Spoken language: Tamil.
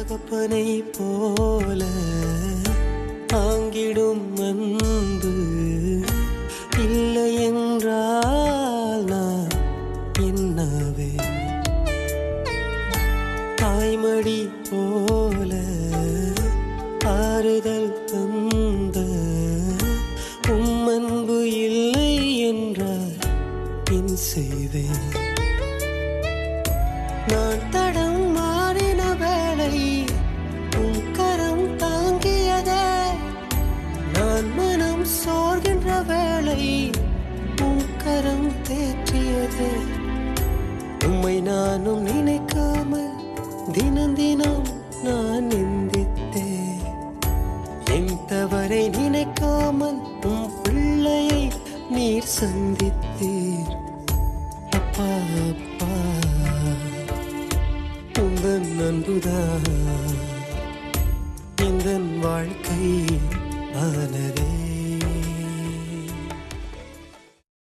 தகப்பனை போல தாங்கிடும் அன்பு இல்லை என்றால் நான் என்னவே. தாய்மடி போல ஆறுதல் தந்த அன்பு இல்லை என்றால் என் செய்வேன். நான் தடம் மாறின வேளை உன் கரம் தாங்கியதே. நான் மனம் சோர்கின்ற வேளை உன் கரம் தேற்றியதே. உம்மை நானும் நினைக்காமல் தினம் தினம் நான் நிந்தித்தேன். என் தவறை நினைக்காமல் உன் பிள்ளையை நீர் சந்தித்தீர். அப்பா அப்பா உந்தன் அன்புதான் எந்தன் வாழ்க்கை ஆனதே.